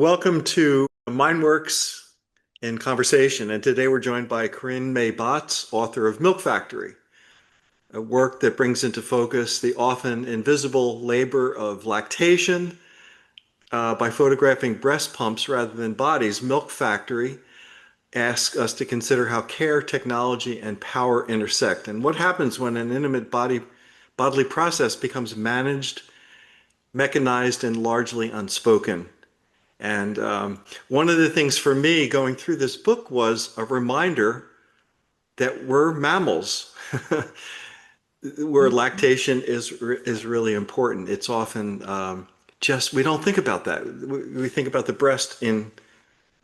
Welcome to Mindworks in Conversation. And today we're joined by Corinne May Botz, author of Milk Factory, a work that brings into focus the often invisible labor of lactation by photographing breast pumps rather than bodies. Milk Factory asks us to consider how care, technology, and power intersect, and what happens when an intimate bodily process becomes managed, mechanized, and largely unspoken. And one of the things for me going through this book was a reminder that we're mammals, where lactation is really important. It's often just we don't think about that. We think about the breast in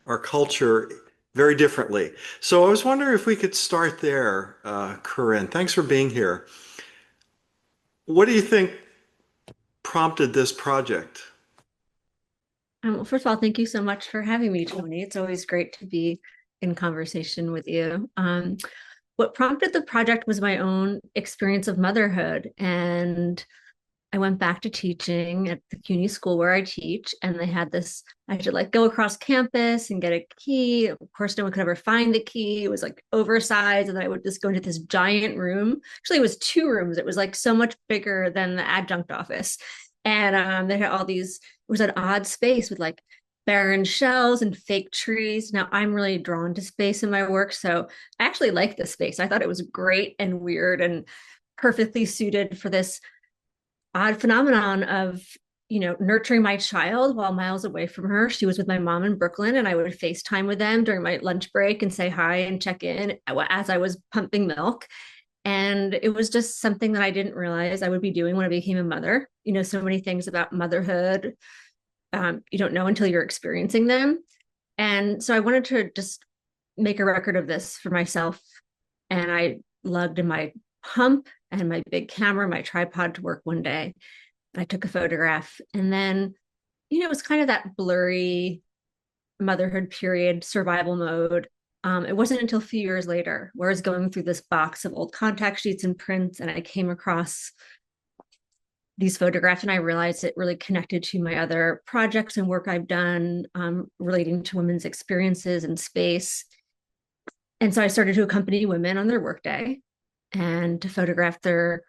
our culture very differently. So I was wondering if we could start there, Corinne. Thanks for being here. What do you think prompted this project? Well, first of all, thank you so much for having me, Tony. It's always great to be in conversation with you. What prompted the project was my own experience of motherhood. And I went back to teaching at the CUNY school where I teach, and they had this, I had to like go across campus and get a key. Of course, no one could ever find the key. It was like oversized. And then I would just go into this giant room. Actually, it was two rooms. It was like so much bigger than the adjunct office. And they had all these, it was an odd space with like barren shells and fake trees. Now, I'm really drawn to space in my work. So I actually like this space. I thought it was great and weird and perfectly suited for this odd phenomenon of nurturing my child while miles away from her. She was with my mom in Brooklyn, and I would FaceTime with them during my lunch break and say hi and check in as I was pumping milk. And it was just something that I didn't realize I would be doing when I became a mother. So many things about motherhood you don't know until you're experiencing them. And so I wanted to just make a record of this for myself. And I lugged in my pump and my big camera, my tripod to work one day. I took a photograph. And then, it was kind of that blurry motherhood period, survival mode. It wasn't until a few years later where I was going through this box of old contact sheets and prints, and I came across these photographs, and I realized it really connected to my other projects and work I've done relating to women's experiences in space. And so I started to accompany women on their workday and to photograph their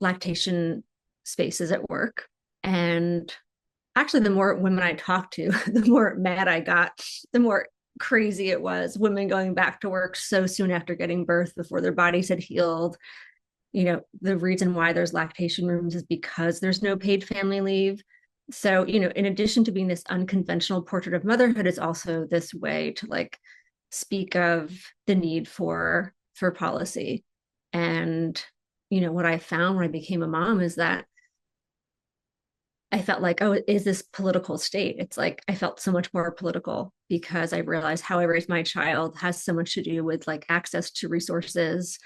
lactation spaces at work. And actually, the more women I talked to, the more mad I got, the more crazy it was. Women going back to work so soon after getting birth before their bodies had healed. The reason why there's lactation rooms is because there's no paid family leave. So, in addition to being this unconventional portrait of motherhood, is also this way to like speak of the need for policy. And what I found when I became a mom is that I felt like, oh, is this political state? It's like I felt so much more political because I realized how I raised my child has so much to do with like access to resources.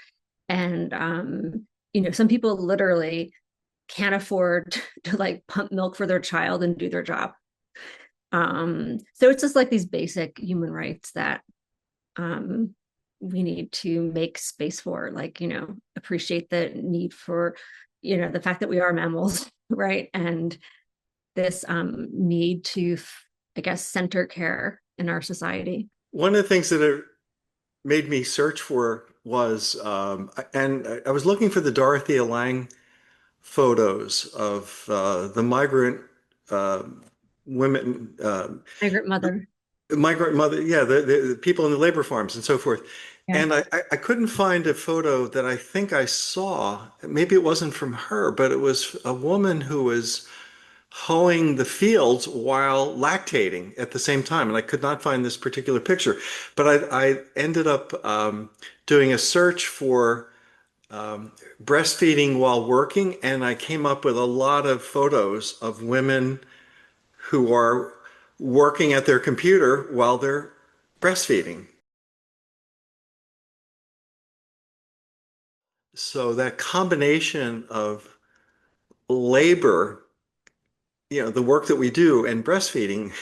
And some people literally can't afford to like pump milk for their child and do their job. So it's just like these basic human rights that um we need to make space for, like, appreciate the need for, the fact that we are mammals, right? And this need to, I guess, center care in our society. One of the things that it made me search for was, and I was looking for the Dorothea Lange photos of the migrant uh, women, Migrant mother. migrant mother, yeah, the people in the labor farms and so forth. Yeah. And I couldn't find a photo that I think I saw. Maybe it wasn't from her, but it was a woman who was hoeing the fields while lactating at the same time. And I could not find this particular picture. But I ended up doing a search for breastfeeding while working, and I came up with a lot of photos of women who are working at their computer while they're breastfeeding. So that combination of labor, the work that we do and breastfeeding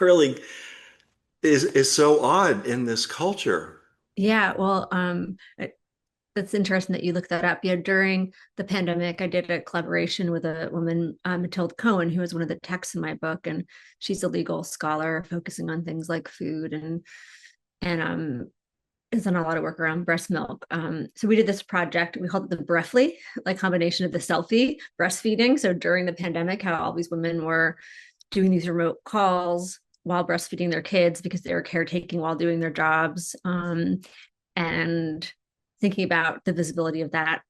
really is so odd in this culture. Yeah. Well, That's interesting that you looked that up. Yeah, during the pandemic, I did a collaboration with a woman, Matilda Cohen, who was one of the texts in my book, and she's a legal scholar focusing on things like food and has done a lot of work around breast milk. So we did this project. We called it the Breathly, like combination of the selfie breastfeeding. So during the pandemic, how all these women were doing these remote calls while breastfeeding their kids because they were caretaking while doing their jobs, and thinking about the visibility of that.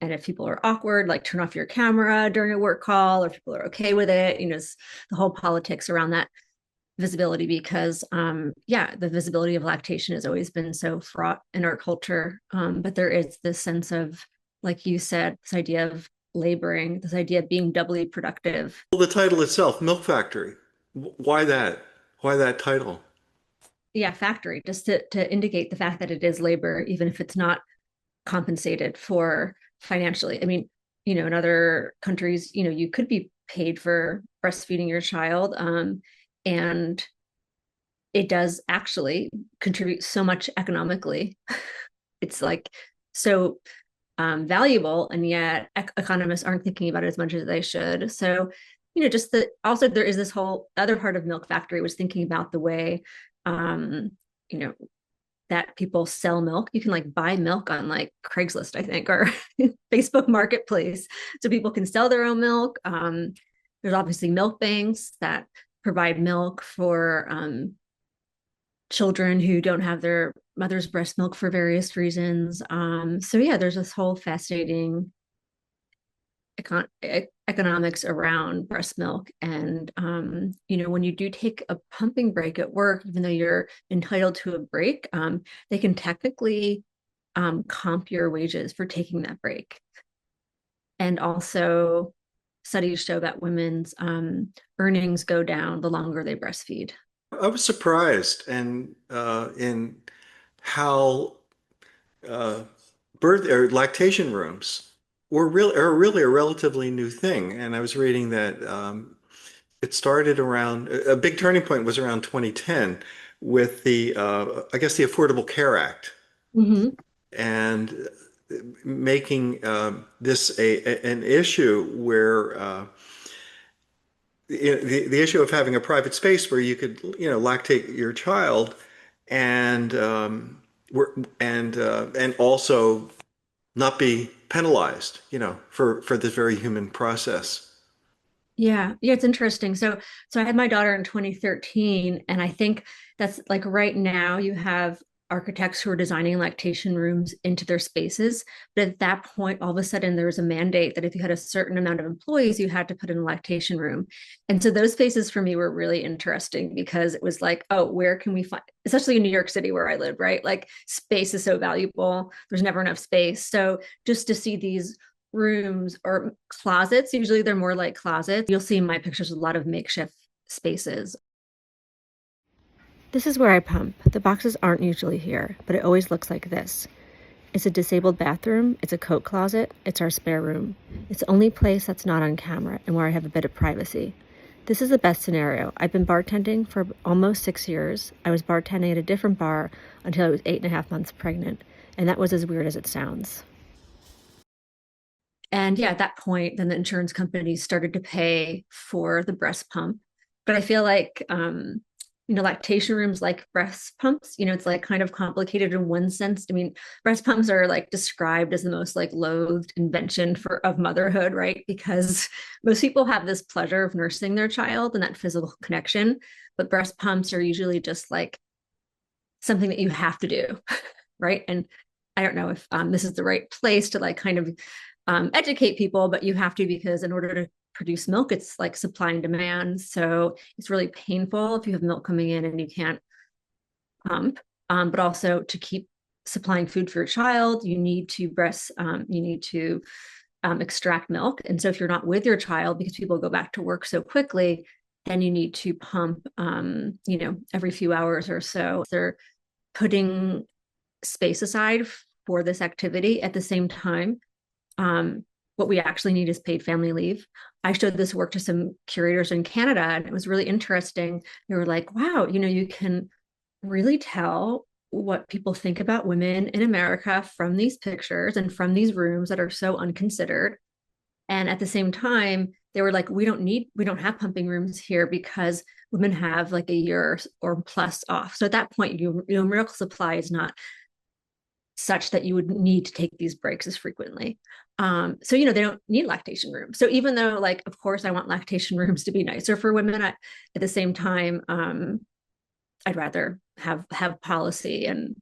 And if people are awkward, like turn off your camera during a work call, or if people are okay with it, the whole politics around that visibility, because yeah, the visibility of lactation has always been so fraught in our culture. But there is this sense of, like you said, this idea of laboring, this idea of being doubly productive. Well, the title itself, Milk Factory. Why that? Why that title? Yeah, factory, just to indicate the fact that it is labor, even if it's not compensated for financially. I mean, in other countries, you could be paid for breastfeeding your child. And it does actually contribute so much economically. It's like so valuable, and yet economists aren't thinking about it as much as they should. So, just also there is this whole other part of Milk Factory was thinking about the way, you know, that people sell milk. You can like buy milk on like Craigslist, I think, or Facebook Marketplace. So people can sell their own milk. There's obviously milk banks that provide milk for children who don't have their mother's breast milk for various reasons. So yeah, there's this whole fascinating economics around breast milk. And when you do take a pumping break at work, even though you're entitled to a break, they can technically comp your wages for taking that break. And also, studies show that women's earnings go down the longer they breastfeed. I was surprised and in how uh, birth or lactation rooms are really a relatively new thing. And I was reading that it started around a big turning point was around 2010 with the I guess the Affordable Care Act Mm-hmm. and making this an issue where the issue of having a private space where you could lactate your child and and also not be penalized for this very human process. Yeah, yeah, it's interesting. So I had my daughter in 2013, and I think that's like right now you have architects who are designing lactation rooms into their spaces. But at that point, all of a sudden there was a mandate that if you had a certain amount of employees, you had to put in a lactation room. And so those spaces for me were really interesting because it was like, oh, where can we find, especially in New York City where I live, right? Like space is so valuable. There's never enough space. So just to see these rooms or closets. Usually they're more like closets. You'll see in my pictures a lot of makeshift spaces. This is where I pump. The boxes aren't usually here, but it always looks like this. It's a disabled bathroom, it's a coat closet, it's our spare room. It's the only place that's not on camera and where I have a bit of privacy. This is the best scenario. I've been bartending for almost 6 years. I was bartending at a different bar until I was 8.5 months pregnant, and that was as weird as it sounds. And yeah, at that point, then the insurance companies started to pay for the breast pump. But I feel like, lactation rooms like breast pumps, it's like kind of complicated in one sense. I mean, breast pumps are like described as the most like loathed invention of motherhood, right? Because most people have this pleasure of nursing their child and that physical connection. But breast pumps are usually just like something that you have to do, right? And I don't know if this is the right place to like kind of educate people, but you have to, because in order to produce milk, it's like supply and demand. So it's really painful if you have milk coming in and you can't pump. But also to keep supplying food for your child, you need to extract milk. And so if you're not with your child, because people go back to work so quickly, then you need to pump, every few hours or so. They're putting space aside for this activity. At the same time, what we actually need is paid family leave. I showed this work to some curators in Canada, and it was really interesting. They were like, wow, you can really tell what people think about women in America from these pictures and from these rooms that are so unconsidered. And at the same time, they were like, we don't have pumping rooms here because women have like a year or plus off. So at that point, your miracle supply is not such that you would need to take these breaks as frequently. So, they don't need lactation rooms. So even though, like, of course, I want lactation rooms to be nicer for women, at the same time, I'd rather have policy and,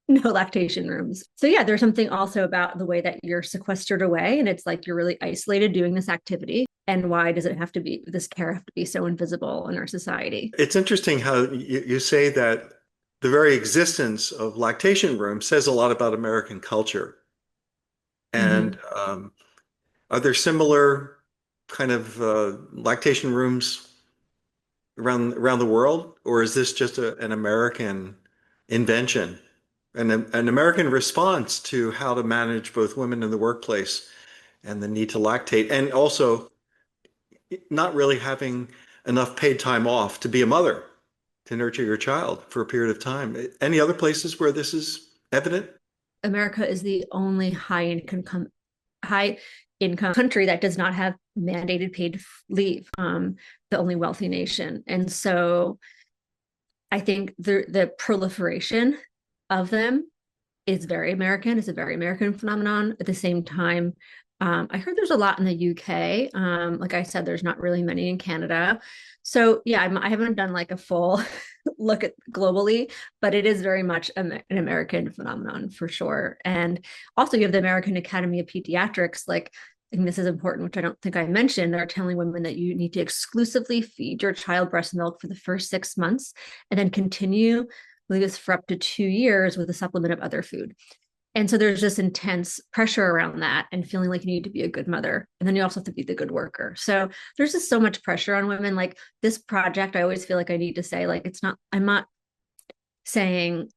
no lactation rooms. So yeah, there's something also about the way that you're sequestered away and it's like you're really isolated doing this activity. And why does this care have to be so invisible in our society? It's interesting how you say that the very existence of lactation rooms says a lot about American culture. And Mhm. are there similar kind of lactation rooms around the world, or is this just an American invention, an American response to how to manage both women in the workplace and the need to lactate, and also not really having enough paid time off to be a mother, to nurture your child for a period of time? Any other places where this is evident? America is the only high income country that does not have mandated paid leave. The only wealthy nation, and so I think the proliferation of them is very American. It's a very American phenomenon. At the same time, I heard there's a lot in the UK. Like I said, there's not really many in Canada. So yeah, I haven't done like a full look at globally, but it is very much an American phenomenon for sure. And also, you have the American Academy of Pediatrics. Like, I think this is important, which I don't think I mentioned. Are telling women that you need to exclusively feed your child breast milk for the first 6 months, and then continue this for up to 2 years with a supplement of other food. And so there's this intense pressure around that and feeling like you need to be a good mother. And then you also have to be the good worker. So there's just so much pressure on women. Like this project, I always feel like I need to say, like, saying,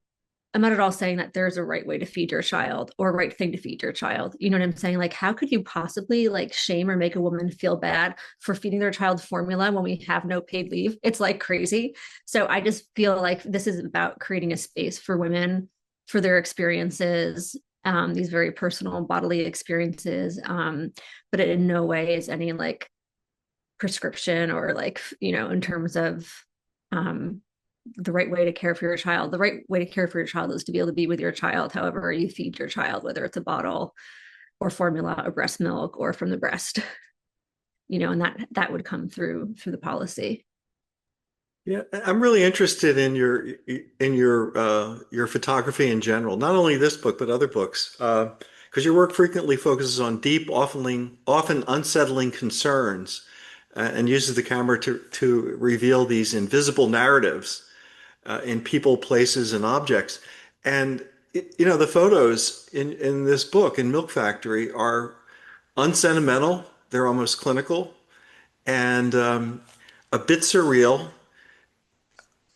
I'm not at all saying that there's a right way to feed your child or a right thing to feed your child. You know what I'm saying? Like, how could you possibly like shame or make a woman feel bad for feeding their child formula when we have no paid leave? It's like crazy. So I just feel like this is about creating a space for women for their experiences, these very personal bodily experiences. But it in no way is any like prescription or like, in terms of um, the right way to care for your child. The right way to care for your child is to be able to be with your child, however you feed your child, whether it's a bottle or formula or breast milk or from the breast, and that would come through the policy. Yeah, I'm really interested in your photography in general. Not only this book, but other books, because your work frequently focuses on deep, often unsettling concerns, and uses the camera to reveal these invisible narratives in people, places, and objects. And the photos in this book in Milk Factory are unsentimental. They're almost clinical and a bit surreal.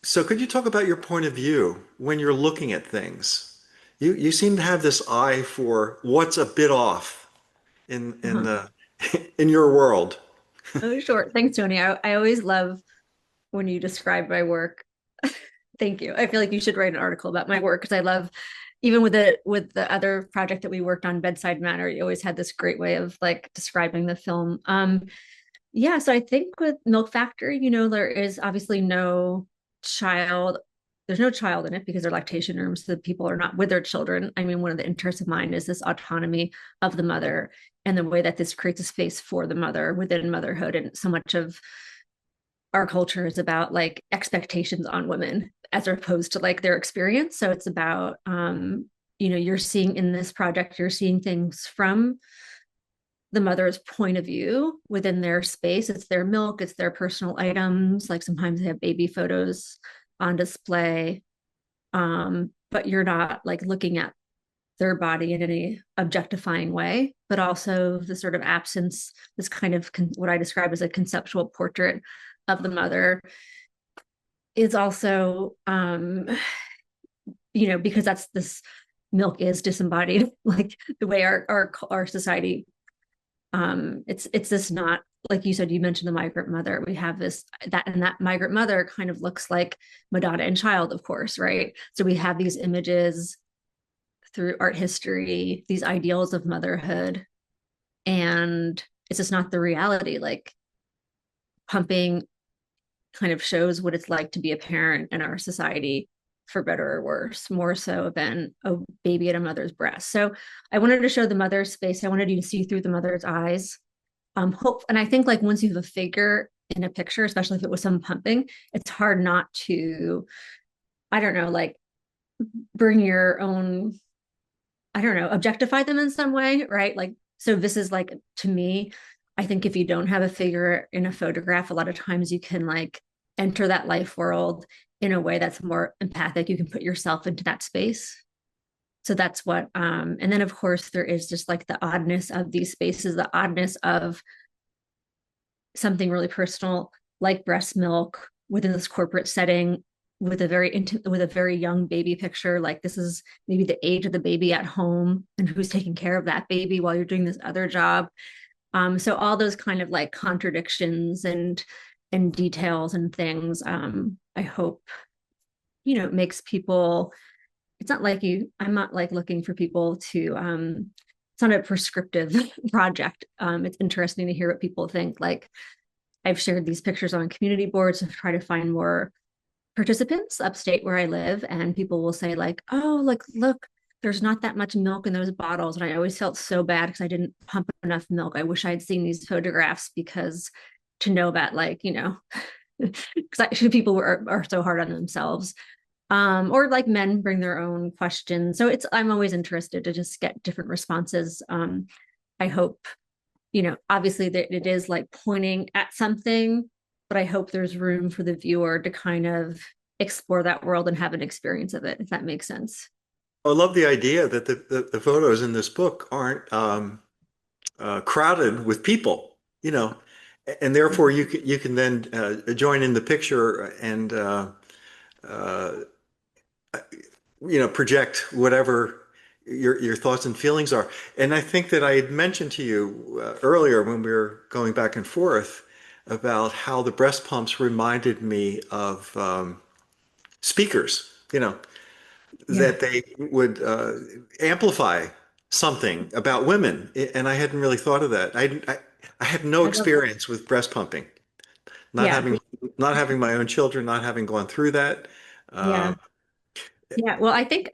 So could you talk about your point of view when you're looking at things? You seem to have this eye for what's a bit off in Uh-huh. the in your world. Oh, sure. Thanks, Tony. I always love when you describe my work. Thank you. I feel like you should write an article about my work because I love, even with the other project that we worked on, Bedside Manner, you always had this great way of like describing the film. Yeah, so I think with Milk Factory, there is obviously child, there's no child in it because they're lactation rooms, so the people are not with their children. I mean, one of the interests of mine is this autonomy of the mother and the way that this creates a space for the mother within motherhood. And so much of our culture is about like expectations on women as opposed to like their experience. So it's about you're seeing in this project, you're seeing things from the mother's point of view within their space. It's their milk, it's their personal items. Like sometimes they have baby photos on display. But you're not like looking at their body in any objectifying way, but also the sort of absence, this kind of what I describe as a conceptual portrait of the mother is also, because that's this milk is disembodied, like the way our society It's this not like you said, you mentioned the migrant mother. We have this that and that migrant mother kind of looks like Madonna and Child, of course, right? So we have these images through art history, these ideals of motherhood, and it's just not the reality. Like pumping kind of shows what it's like to be a parent in our society, for better or worse, more so than a baby at a mother's breast. So I wanted to show the mother's face. I wanted you to see through the mother's eyes. Hope, and I think like once you have a figure in a picture, especially if it was some pumping, it's hard not to, I don't know, like bring your own, I don't know, objectify them in some way, right? Like, so this is like, to me, I think if you don't have a figure in a photograph, a lot of times you can like enter that life world in a way that's more empathic. You can put yourself into that space. So that's what, and then of course, there is just like the oddness of these spaces, the oddness of something really personal like breast milk within this corporate setting with a with a very young baby picture. Like this is maybe the age of the baby at home and who's taking care of that baby while you're doing this other job. So all those kind of like contradictions and details and things, I hope, makes people, it's not like I'm not like looking for people to it's not a prescriptive project. It's interesting to hear what people think. Like I've shared these pictures on community boards to try to find more participants upstate where I live, and people will say like, "Oh, like look, there's not that much milk in those bottles." And I always felt so bad because I didn't pump enough milk. I wish I'd seen these photographs because to know about like, because people are so hard on themselves. Or like men bring their own questions. So I'm always interested to just get different responses. I hope obviously that it is like pointing at something, but I hope there's room for the viewer to kind of explore that world and have an experience of it, if that makes sense. I love the idea that the photos in this book aren't crowded with people, and therefore you can then join in the picture and uh, project whatever your thoughts and feelings are. And I think that I had mentioned to you earlier when we were going back and forth about how the breast pumps reminded me of speakers, Yeah, that they would amplify something about women. And I hadn't really thought of that. I had no I love that. experience with breast pumping, not Yeah, having my own children, not having gone through that. yeah, Um, yeah. Well, I think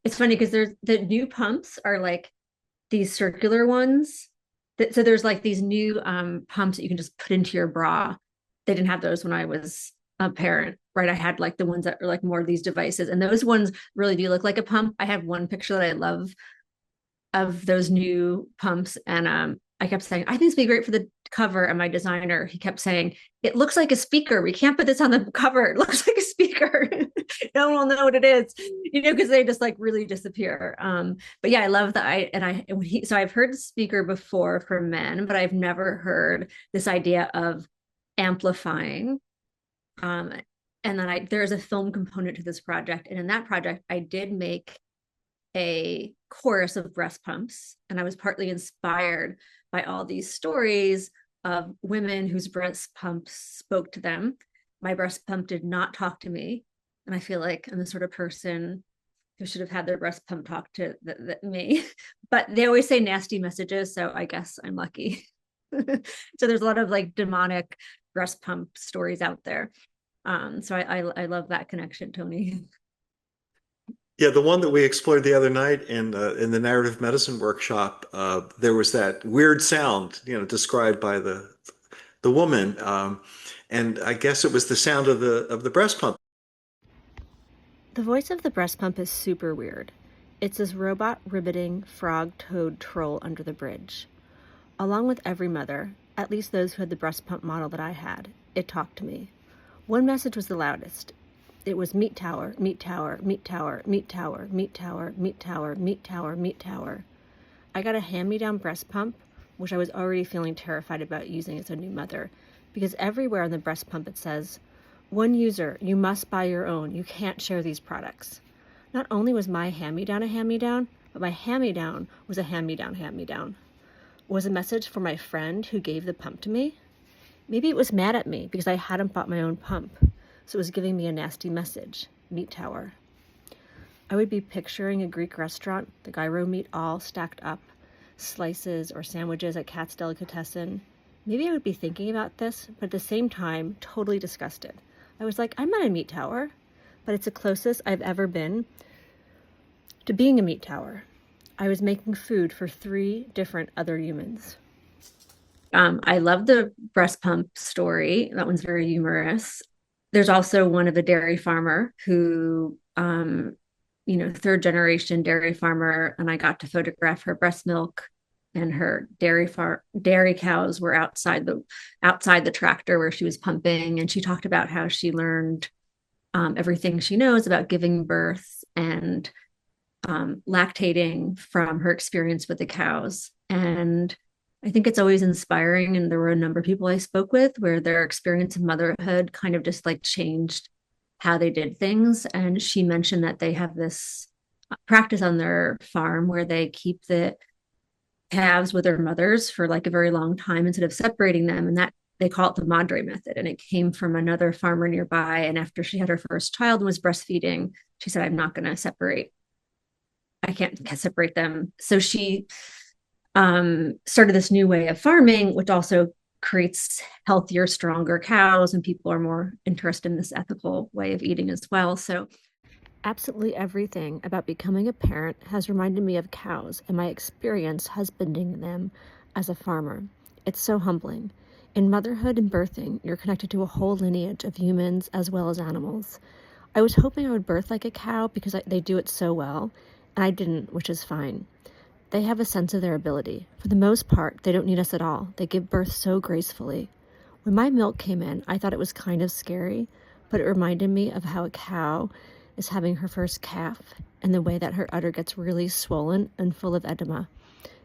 it's funny because there's the new pumps are like these circular ones. So there's like these new pumps that you can just put into your bra. They didn't have those when I was a parent, right? I had like the ones that are like more of these devices, and those ones really do look like a pump. I have one picture that I love of those new pumps, and I kept saying, I think it's be great for the cover. And my designer, he kept saying, it looks like a speaker. We can't put this on the cover. It looks like a speaker. No one will know what it is, because they just like really disappear. But yeah, I love that. So I've heard speaker before for men, but I've never heard this idea of amplifying. Um, and then there's a film component to this project. And in that project, I did make a chorus of breast pumps. And I was partly inspired by all these stories of women whose breast pumps spoke to them. My breast pump did not talk to me. And I feel like I'm the sort of person who should have had their breast pump talk to me. But they always say nasty messages. So I guess I'm lucky. So there's a lot of like demonic breast pump stories out there. So I love that connection, Tony. Yeah, the one that we explored the other night in the narrative medicine workshop, there was that weird sound, described by the woman, and I guess it was the sound of the breast pump. The voice of the breast pump is super weird. It's this robot ribbiting frog toad troll under the bridge. Along with every mother, at least those who had the breast pump model that I had, it talked to me. One message was the loudest. It was meat tower, meat tower, meat tower, meat tower, meat tower, meat tower, meat tower, meat tower. I got a hand-me-down breast pump, which I was already feeling terrified about using as a new mother, because everywhere on the breast pump it says, one user, you must buy your own, you can't share these products. Not only was my hand-me-down a hand-me-down, but my hand-me-down was a hand-me-down hand-me-down. was a message for my friend who gave the pump to me. Maybe it was mad at me because I hadn't bought my own pump, so it was giving me a nasty message, meat tower. I would be picturing a Greek restaurant, the gyro meat all stacked up, slices or sandwiches at Kat's Delicatessen. Maybe I would be thinking about this, but at the same time, totally disgusted. I was like, I'm not a meat tower, but it's the closest I've ever been to being a meat tower. I was making food for 3 different other humans. I love the breast pump story. That one's very humorous. There's also one of a dairy farmer who, third generation dairy farmer, and I got to photograph her breast milk, and her dairy cows were outside the tractor where she was pumping, and she talked about how she learned everything she knows about giving birth and lactating from her experience with the cows. And I think it's always inspiring. And there were a number of people I spoke with where their experience of motherhood kind of just like changed how they did things. And she mentioned that they have this practice on their farm where they keep the calves with their mothers for like a very long time instead of separating them. And that they call it the madre method. And it came from another farmer nearby. And after she had her first child and was breastfeeding, she said, I can't separate them. So she started this new way of farming, which also creates healthier, stronger cows, and people are more interested in this ethical way of eating as well. So absolutely everything about becoming a parent has reminded me of cows and my experience husbanding them as a farmer. It's so humbling. In motherhood and birthing, you're connected to a whole lineage of humans as well as animals. I was hoping I would birth like a cow because they do it so well, and I didn't, which is fine. They have a sense of their ability. For the most part, they don't need us at all. They give birth so gracefully. When my milk came in, I thought it was kind of scary, but it reminded me of how a cow is having her first calf and the way that her udder gets really swollen and full of edema.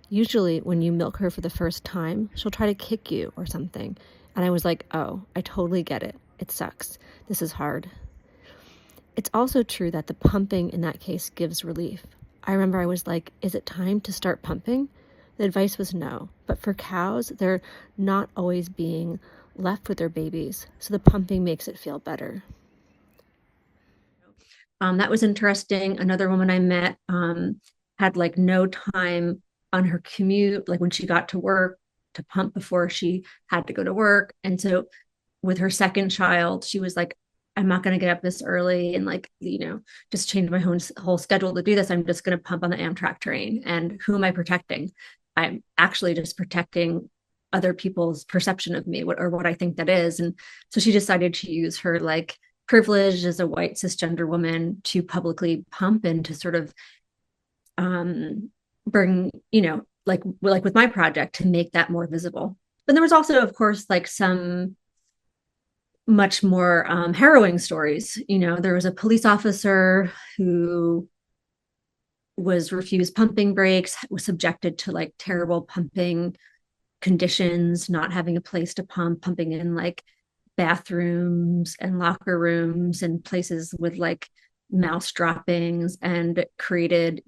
Usually, when you milk her for the first time, she'll try to kick you or something. And I was like, oh, I totally get it. It sucks. This is hard. It's also true that the pumping in that case gives relief. I remember I was like, is it time to start pumping? The advice was no. But for cows, they're not always being left with their babies, so the pumping makes it feel better. That was interesting. Another woman I met had like no time on her commute, like when she got to work, to pump before she had to go to work. And so with her second child, she was like, I'm not going to get up this early and like, just change my whole schedule to do this. I'm just going to pump on the Amtrak train. And who am I protecting? I'm actually just protecting other people's perception of me, or what I think that is. And so she decided to use her like privilege as a white cisgender woman to publicly pump and to sort of bring, like with my project, to make that more visible. But there was also, of course, like some much more harrowing stories. There was a police officer who was refused pumping breaks, was subjected to like terrible pumping conditions, not having a place to pumping in like bathrooms and locker rooms and places with like mouse droppings, and created,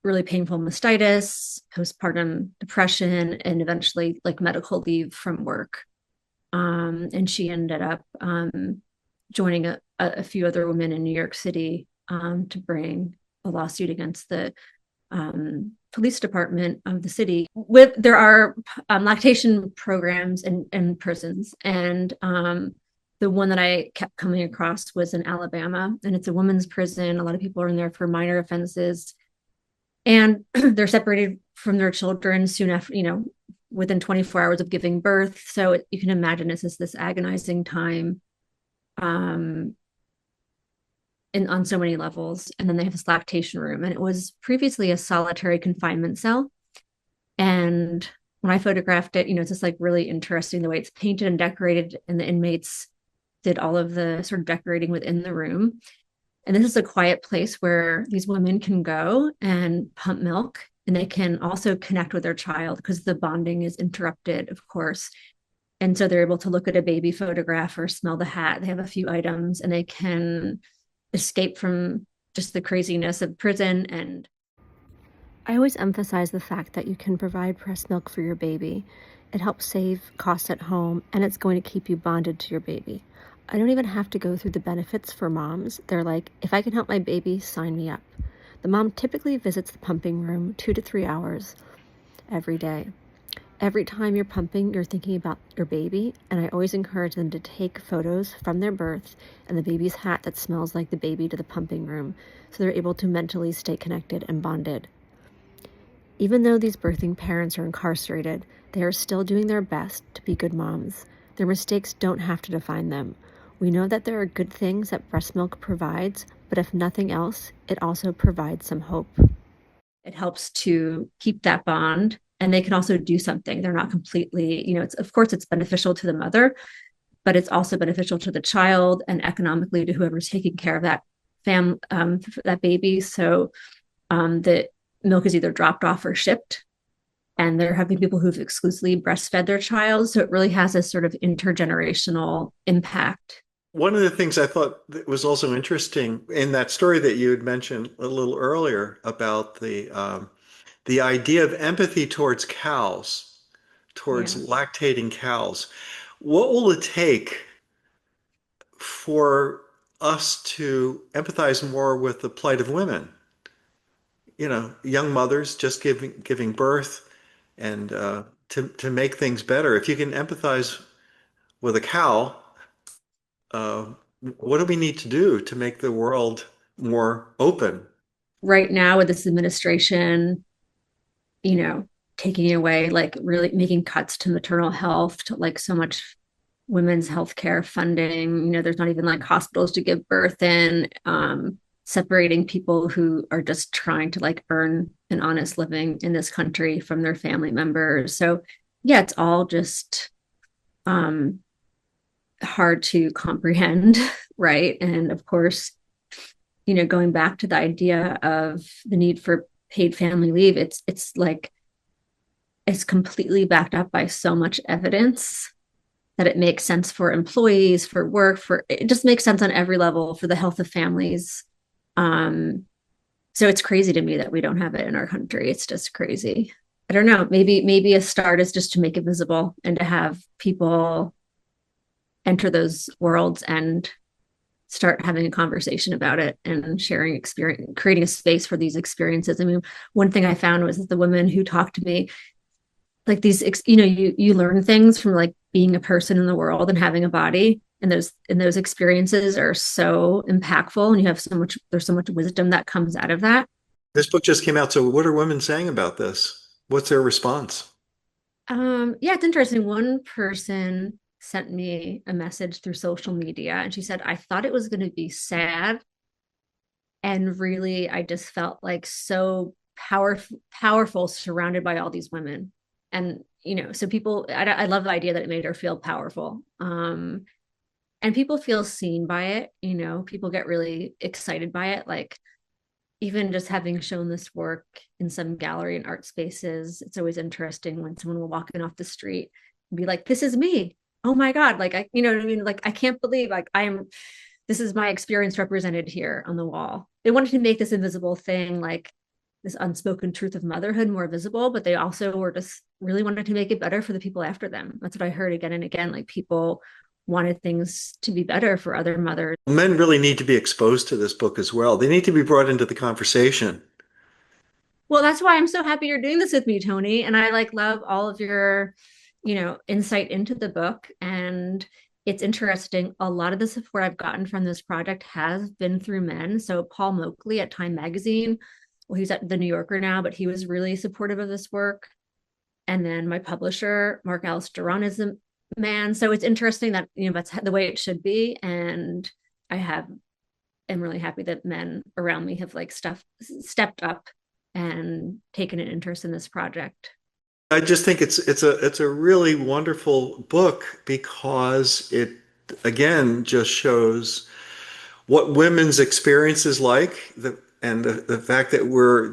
really painful mastitis, postpartum depression, and eventually like medical leave from work. And she ended up joining a few other women in New York City to bring a lawsuit against the police department of the city. There are lactation programs in prisons, and the one that I kept coming across was in Alabama, and it's a women's prison. A lot of people are in there for minor offenses, and they're separated from their children soon after, within 24 hours of giving birth. So you can imagine it's this agonizing time on so many levels. And then they have this lactation room, and it was previously a solitary confinement cell. And when I photographed it, it's just like really interesting the way it's painted and decorated, and the inmates did all of the sort of decorating within the room. And this is a quiet place where these women can go and pump milk, and they can also connect with their child because the bonding is interrupted, of course. And so they're able to look at a baby photograph or smell the hat. They have a few items, and they can escape from just the craziness of prison. And I always emphasize the fact that you can provide breast milk for your baby. It helps save costs at home, and it's going to keep you bonded to your baby. I don't even have to go through the benefits for moms. They're like, if I can help my baby, sign me up. The mom typically visits the pumping room 2 to 3 hours every day. Every time you're pumping, you're thinking about your baby, and I always encourage them to take photos from their birth and the baby's hat that smells like the baby to the pumping room, so they're able to mentally stay connected and bonded. Even though these birthing parents are incarcerated, they are still doing their best to be good moms. Their mistakes don't have to define them. We know that there are good things that breast milk provides, but if nothing else, it also provides some hope. It helps to keep that bond, and they can also do something. They're not completely, it's, of course, it's beneficial to the mother, but it's also beneficial to the child and economically to whoever's taking care of that baby. So the milk is either dropped off or shipped, and there have been people who've exclusively breastfed their child. So it really has this sort of intergenerational impact. One of the things I thought that was also interesting in that story that you had mentioned a little earlier about the idea of empathy towards cows, towards Yeah. lactating cows. What will it take for us to empathize more with the plight of women? You know, young mothers just giving birth, and to make things better. If you can empathize with a cow, uh, what do we need to do to make the world more open? Right now, with this administration, you know, taking away, like really making cuts to maternal health, to like so much women's healthcare funding, there's not even like hospitals to give birth in, separating people who are just trying to like earn an honest living in this country from their family members. So yeah, it's all just um hard to comprehend, right? And of course, going back to the idea of the need for paid family leave, it's like it's completely backed up by so much evidence that it makes sense for employees, for work, for it just makes sense on every level for the health of families. So it's crazy to me that we don't have it in our country. It's just crazy. I don't know. Maybe a start is just to make it visible and to have people enter those worlds and start having a conversation about it and sharing experience, creating a space for these experiences. I mean, one thing I found was that the women who talked to me, like these, you learn things from like being a person in the world and having a body, and those experiences are so impactful, and there's so much wisdom that comes out of that. This book just came out, so what are women saying about this? What's their response? Yeah, it's interesting. One person sent me a message through social media, and she said, I thought it was going to be sad, and really I just felt like so powerful, surrounded by all these women. And so people, I love the idea that it made her feel powerful. And people feel seen by it. People get really excited by it, like even just having shown this work in some gallery and art spaces. It's always interesting when someone will walk in off the street and be like, this is me, oh my God, like you know what I mean, like I can't believe, like this is my experience represented here on the wall. They wanted to make this invisible thing, like this unspoken truth of motherhood, more visible, but they also were just really wanted to make it better for the people after them. That's what I heard again and again. Like people wanted things to be better for other mothers. Men really need to be exposed to this book as well. They need to be brought into the conversation. Well, that's why I'm so happy you're doing this with me, Tony. And I like love all of your, insight into the book. And it's interesting. A lot of the support I've gotten from this project has been through men. So Paul Moakley at Time Magazine, well, he's at the New Yorker now, but he was really supportive of this work. And then my publisher, Mark Alice Duran, is a man. So it's interesting that, that's the way it should be. And am really happy that men around me have like stepped up and taken an interest in this project. I just think it's a really wonderful book because it again just shows what women's experience is like, the fact that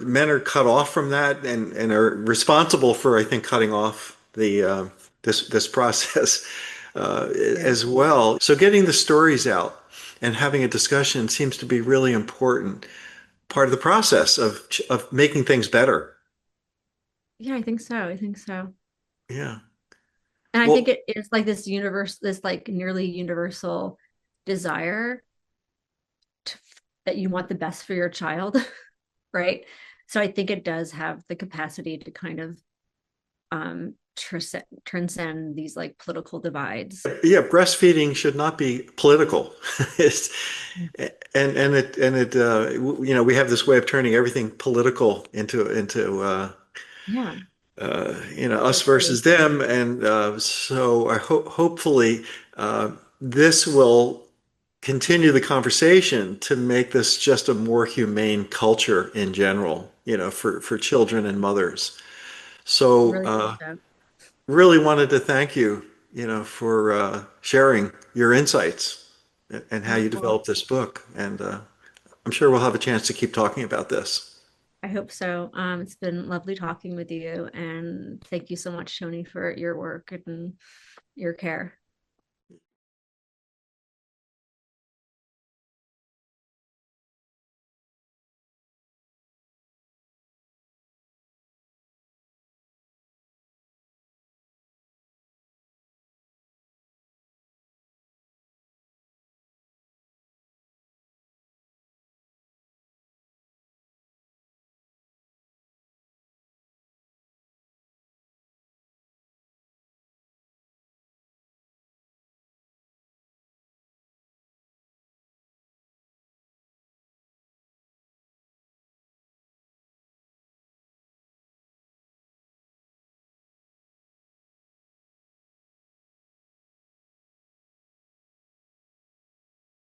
men are cut off from that and are responsible for, I think, cutting off the this process as well. So getting the stories out and having a discussion seems to be really important part of the process of making things better. Yeah, I think so. I think so. Yeah. And I think Well, it is like this universe, this like nearly universal desire to, that you want the best for your child, right? So I think it does have the capacity to kind of transcend these like political divides. yeah, breastfeeding should not be political. It's, we have this way of turning everything political Yeah, us totally. versus them, and so hopefully this will continue the conversation to make this just a more humane culture in general, for children and mothers. I So really hope so. really wanted to thank you, for sharing your insights and how you Well, developed this book. And I'm sure we'll have a chance to keep talking about this. I hope so. It's been lovely talking with you, and thank you so much, Tony, for your work and your care.